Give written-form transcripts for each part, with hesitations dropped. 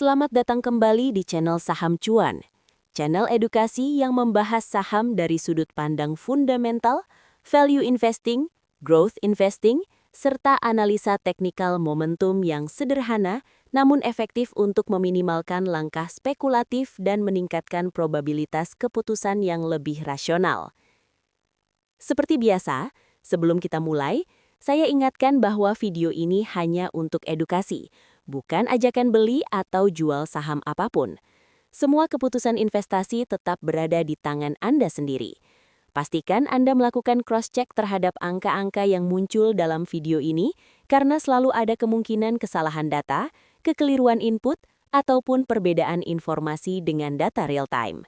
Selamat datang kembali di channel Saham Cuan, channel edukasi yang membahas saham dari sudut pandang fundamental, value investing, growth investing, serta analisa teknikal momentum yang sederhana namun efektif untuk meminimalkan langkah spekulatif dan meningkatkan probabilitas keputusan yang lebih rasional. Seperti biasa, sebelum kita mulai, saya ingatkan bahwa video ini hanya untuk edukasi, bukan ajakan beli atau jual saham apapun. Semua keputusan investasi tetap berada di tangan Anda sendiri. Pastikan Anda melakukan cross-check terhadap angka-angka yang muncul dalam video ini karena selalu ada kemungkinan kesalahan data, kekeliruan input, ataupun perbedaan informasi dengan data real-time.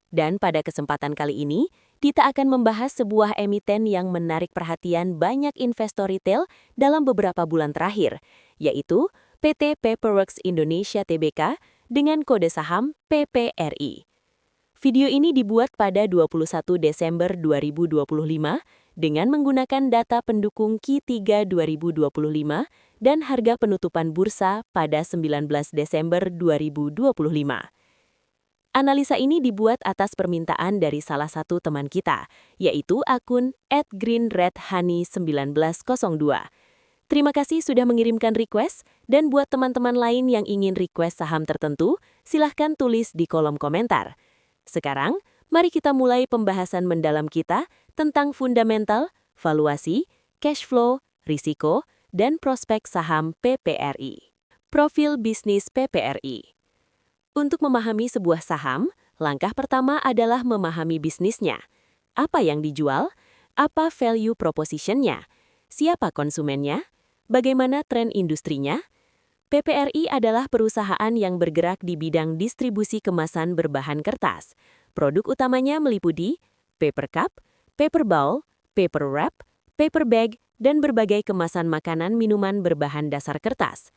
Dan pada kesempatan kali ini, kita akan membahas sebuah emiten yang menarik perhatian banyak investor retail dalam beberapa bulan terakhir, yaitu PT Paperworks Indonesia Tbk dengan kode saham PPRI. Video ini dibuat pada 21 Desember 2025 dengan menggunakan data pendukung Q3 2025 dan harga penutupan bursa pada 19 Desember 2025. Analisa ini dibuat atas permintaan dari salah satu teman kita, yaitu akun @greenredhoney1902. Terima kasih sudah mengirimkan request, dan buat teman-teman lain yang ingin request saham tertentu, silahkan tulis di kolom komentar. Sekarang, mari kita mulai pembahasan mendalam kita tentang fundamental, valuasi, cash flow, risiko, dan prospek saham PPRI. Profil bisnis PPRI. Untuk memahami sebuah saham, langkah pertama adalah memahami bisnisnya. Apa yang dijual? Apa value proposition-nya? Siapa konsumennya? Bagaimana tren industrinya? PPRI adalah perusahaan yang bergerak di bidang distribusi kemasan berbahan kertas. Produk utamanya meliputi paper cup, paper bowl, paper wrap, paper bag, dan berbagai kemasan makanan minuman berbahan dasar kertas.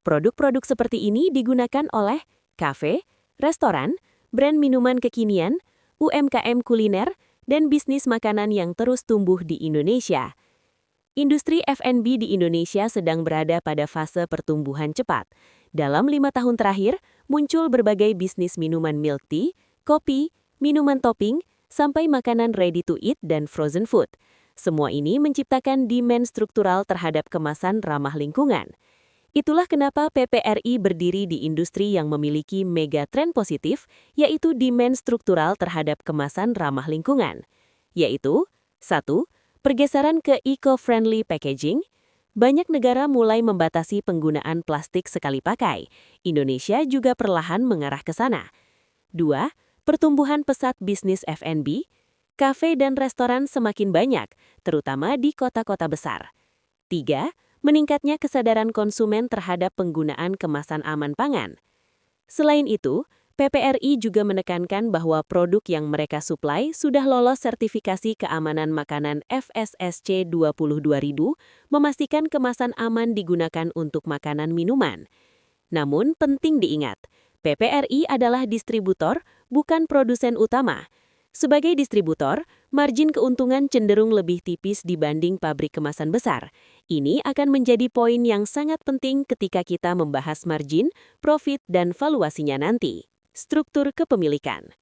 Produk-produk seperti ini digunakan oleh kafe, restoran, brand minuman kekinian, UMKM kuliner, dan bisnis makanan yang terus tumbuh di Indonesia. Industri F&B di Indonesia sedang berada pada fase pertumbuhan cepat. Dalam 5 tahun terakhir, muncul berbagai bisnis minuman milk tea, kopi, minuman topping, sampai makanan ready to eat dan frozen food. Semua ini menciptakan demand struktural terhadap kemasan ramah lingkungan. Itulah kenapa PPRI berdiri di industri yang memiliki mega tren positif, yaitu demand struktural terhadap kemasan ramah lingkungan. Yaitu, 1. Pergeseran ke eco-friendly packaging. Banyak negara mulai membatasi penggunaan plastik sekali pakai. Indonesia juga perlahan mengarah ke sana. 2. Pertumbuhan pesat bisnis F&B. Kafe dan restoran semakin banyak, terutama di kota-kota besar. 3. Meningkatnya kesadaran konsumen terhadap penggunaan kemasan aman pangan. Selain itu, PPRI juga menekankan bahwa produk yang mereka suplai sudah lolos sertifikasi keamanan makanan FSSC 22000, memastikan kemasan aman digunakan untuk makanan minuman. Namun penting diingat, PPRI adalah distributor, bukan produsen utama. Sebagai distributor, margin keuntungan cenderung lebih tipis dibanding pabrik kemasan besar. Ini akan menjadi poin yang sangat penting ketika kita membahas margin, profit, dan valuasinya nanti. Struktur kepemilikan.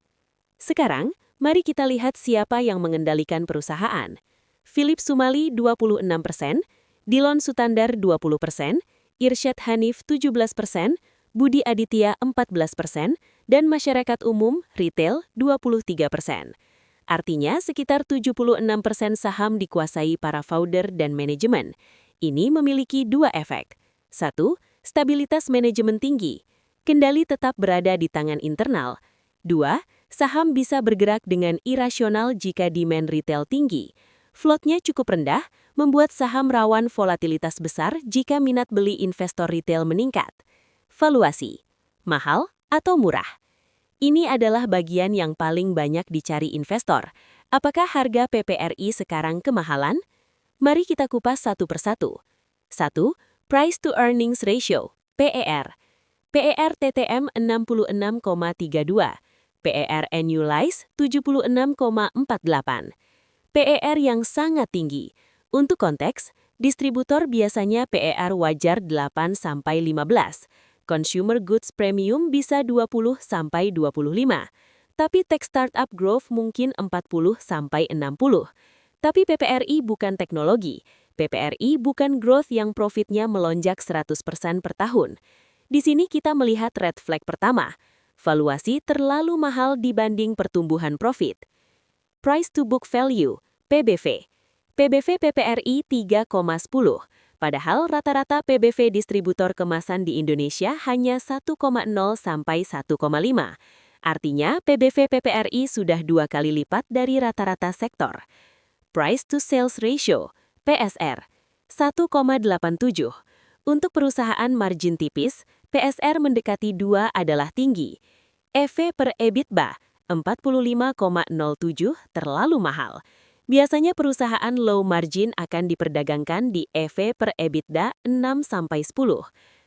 Sekarang, mari kita lihat siapa yang mengendalikan perusahaan. Philip Sumali 26%, Dilon Sutandar 20%, Irsyad Hanif 17%, Budi Aditya 14%, dan masyarakat umum retail 23%. Artinya sekitar 76% saham dikuasai para founder dan manajemen. Ini memiliki dua efek. 1. Stabilitas manajemen tinggi. Kendali tetap berada di tangan internal. 2. Saham bisa bergerak dengan irasional jika demand retail tinggi. Floatnya cukup rendah, membuat saham rawan volatilitas besar jika minat beli investor retail meningkat. Valuasi. Mahal atau murah? Ini adalah bagian yang paling banyak dicari investor. Apakah harga PPRI sekarang kemahalan? Mari kita kupas satu persatu. 1. Price to Earnings Ratio, PER. PER TTM 66,32, PER Annualized 76,48. PER yang sangat tinggi. Untuk konteks, distributor biasanya PER wajar 8-15, Consumer goods premium bisa 20-25. Tapi tech startup growth mungkin 40-60. Tapi PPRI bukan teknologi. PPRI bukan growth yang profitnya melonjak 100% per tahun. Di sini kita melihat red flag pertama. Valuasi terlalu mahal dibanding pertumbuhan profit. Price to book value, PBV. PBV PPRI 3,10. Padahal rata-rata PBV distributor kemasan di Indonesia hanya 1,0 sampai 1,5. Artinya PBV PPRI sudah 2 kali lipat dari rata-rata sektor. Price to sales ratio, PSR, 1,87. Untuk perusahaan margin tipis, PSR mendekati 2 adalah tinggi. EV per EBITDA, 45,07 terlalu mahal. Biasanya perusahaan low margin akan diperdagangkan di EV per EBITDA 6-10.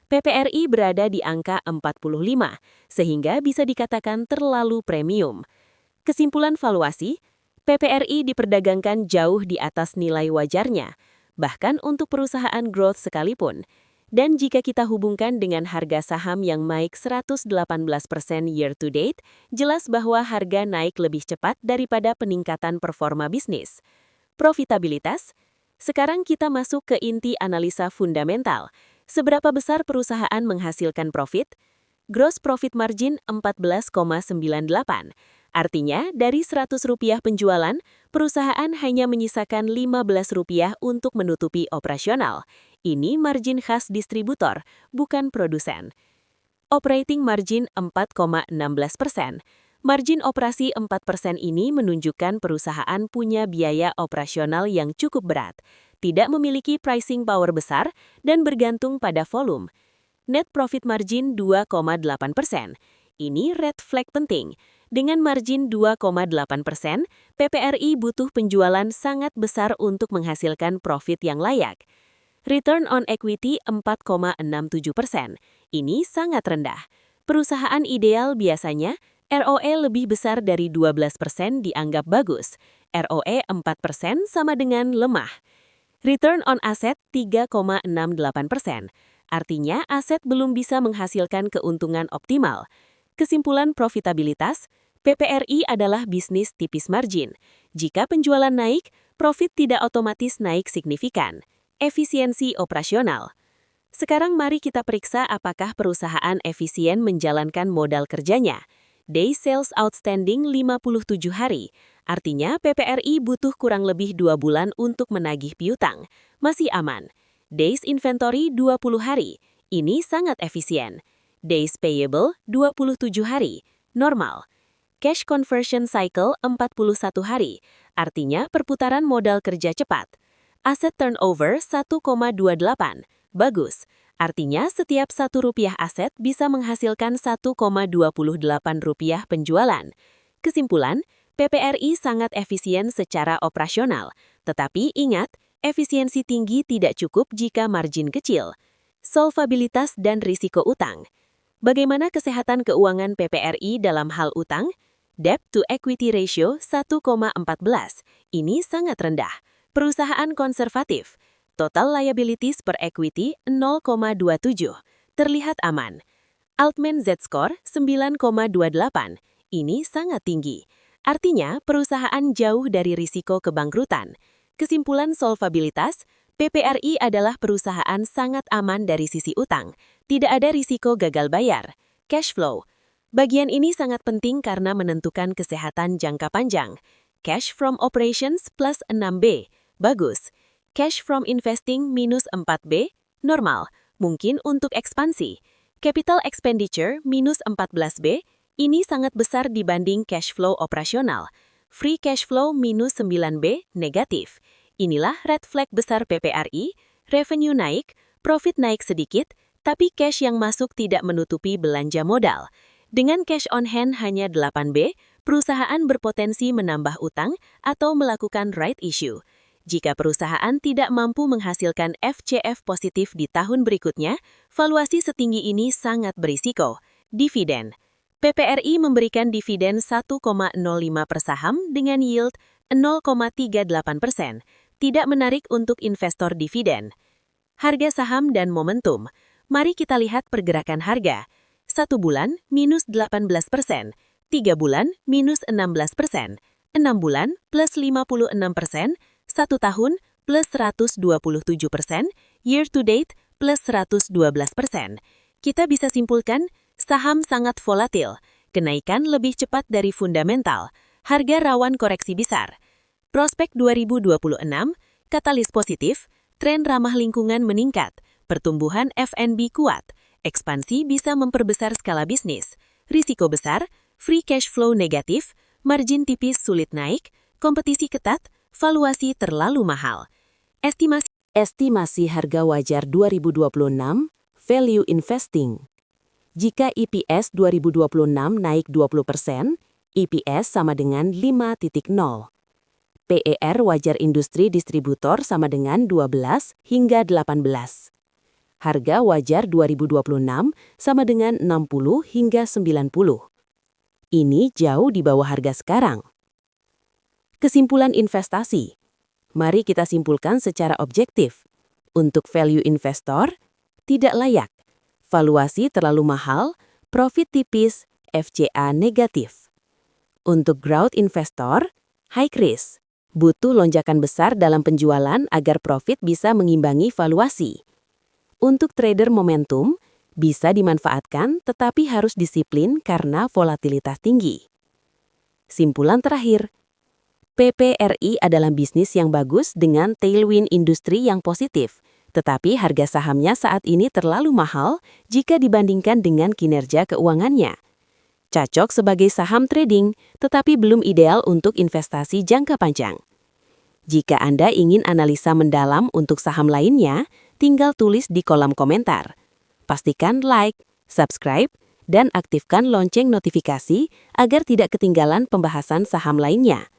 PPRI berada di angka 45, sehingga bisa dikatakan terlalu premium. Kesimpulan valuasi, PPRI diperdagangkan jauh di atas nilai wajarnya, bahkan untuk perusahaan growth sekalipun. Dan jika kita hubungkan dengan harga saham yang naik 118% year to date, jelas bahwa harga naik lebih cepat daripada peningkatan performa bisnis. Profitabilitas? Sekarang kita masuk ke inti analisa fundamental. Seberapa besar perusahaan menghasilkan profit? Gross profit margin 14,98. Artinya, dari Rp100 penjualan, perusahaan hanya menyisakan Rp15 untuk menutupi operasional. Ini margin khas distributor, bukan produsen. Operating margin 4,16%. Margin operasi 4% ini menunjukkan perusahaan punya biaya operasional yang cukup berat, tidak memiliki pricing power besar, dan bergantung pada volume. Net profit margin 2,8%. Ini red flag penting. Dengan margin 2,8%, PPRI butuh penjualan sangat besar untuk menghasilkan profit yang layak. Return on equity 4,67%. Ini sangat rendah. Perusahaan ideal biasanya ROE lebih besar dari 12% dianggap bagus. ROE 4% sama dengan lemah. Return on asset 3,68%. Artinya aset belum bisa menghasilkan keuntungan optimal. Kesimpulan profitabilitas, PPRI adalah bisnis tipis margin. Jika penjualan naik, profit tidak otomatis naik signifikan. Efisiensi operasional. Sekarang mari kita periksa apakah perusahaan efisien menjalankan modal kerjanya. Day Sales Outstanding 57 hari. Artinya PPRI butuh kurang lebih 2 bulan untuk menagih piutang. Masih aman. Days Inventory 20 hari. Ini sangat efisien. Days Payable 27 hari. Normal. Cash Conversion Cycle 41 hari. Artinya perputaran modal kerja cepat. Asset Turnover 1,28. Bagus. Artinya setiap Rp1 aset bisa menghasilkan Rp1,28 penjualan. Kesimpulan, PPRI sangat efisien secara operasional. Tetapi ingat, efisiensi tinggi tidak cukup jika margin kecil. Solvabilitas dan risiko utang. Bagaimana kesehatan keuangan PPRI dalam hal utang? Debt to equity ratio 1,14. Ini sangat rendah. Perusahaan konservatif. Total liabilities per equity 0,27. Terlihat aman. Altman Z-score 9,28. Ini sangat tinggi. Artinya perusahaan jauh dari risiko kebangkrutan. Kesimpulan solvabilitas, PPRI adalah perusahaan sangat aman dari sisi utang. Tidak ada risiko gagal bayar. Cash flow. Bagian ini sangat penting karena menentukan kesehatan jangka panjang. Cash from operations plus 6B. Bagus. Cash from investing minus 4B. Normal. Mungkin untuk ekspansi. Capital expenditure minus 14B. Ini sangat besar dibanding cash flow operasional. Free cash flow minus 9B. Negatif. Inilah red flag besar PPRI. Revenue naik, profit naik sedikit, tapi cash yang masuk tidak menutupi belanja modal. Dengan cash on hand hanya 8B, perusahaan berpotensi menambah utang atau melakukan right issue. Jika perusahaan tidak mampu menghasilkan FCF positif di tahun berikutnya, valuasi setinggi ini sangat berisiko. Dividen. PPRI memberikan dividen 1,05 per saham dengan yield 0,38%. Tidak menarik untuk investor dividen. Harga saham dan momentum. Mari kita lihat pergerakan harga. 1 bulan minus 18%, 3 bulan minus 16%, 6 bulan plus 56%, 1 tahun plus 127%, year to date plus 112%. Kita bisa simpulkan, saham sangat volatil, kenaikan lebih cepat dari fundamental, harga rawan koreksi besar. Prospek 2026, katalis positif, tren ramah lingkungan meningkat, pertumbuhan F&B kuat, ekspansi bisa memperbesar skala bisnis, risiko besar, free cash flow negatif, margin tipis sulit naik, kompetisi ketat, valuasi terlalu mahal. Estimasi harga wajar 2026, value investing. Jika EPS 2026 naik 20%, EPS sama dengan 5.0. PER wajar industri distributor sama dengan 12 hingga 18. Harga wajar 2026 sama dengan 60 hingga 90. Ini jauh di bawah harga sekarang. Kesimpulan investasi. Mari kita simpulkan secara objektif. Untuk value investor, tidak layak. Valuasi terlalu mahal, profit tipis, FCA negatif. Untuk growth investor, high risk. Butuh lonjakan besar dalam penjualan agar profit bisa mengimbangi valuasi. Untuk trader momentum, bisa dimanfaatkan tetapi harus disiplin karena volatilitas tinggi. Simpulan terakhir, PPRI adalah bisnis yang bagus dengan tailwind industri yang positif, tetapi harga sahamnya saat ini terlalu mahal jika dibandingkan dengan kinerja keuangannya. Cocok sebagai saham trading, tetapi belum ideal untuk investasi jangka panjang. Jika Anda ingin analisa mendalam untuk saham lainnya, tinggal tulis di kolom komentar. Pastikan like, subscribe, dan aktifkan lonceng notifikasi agar tidak ketinggalan pembahasan saham lainnya.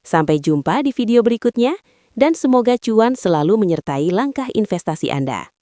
Sampai jumpa di video berikutnya, dan semoga cuan selalu menyertai langkah investasi Anda.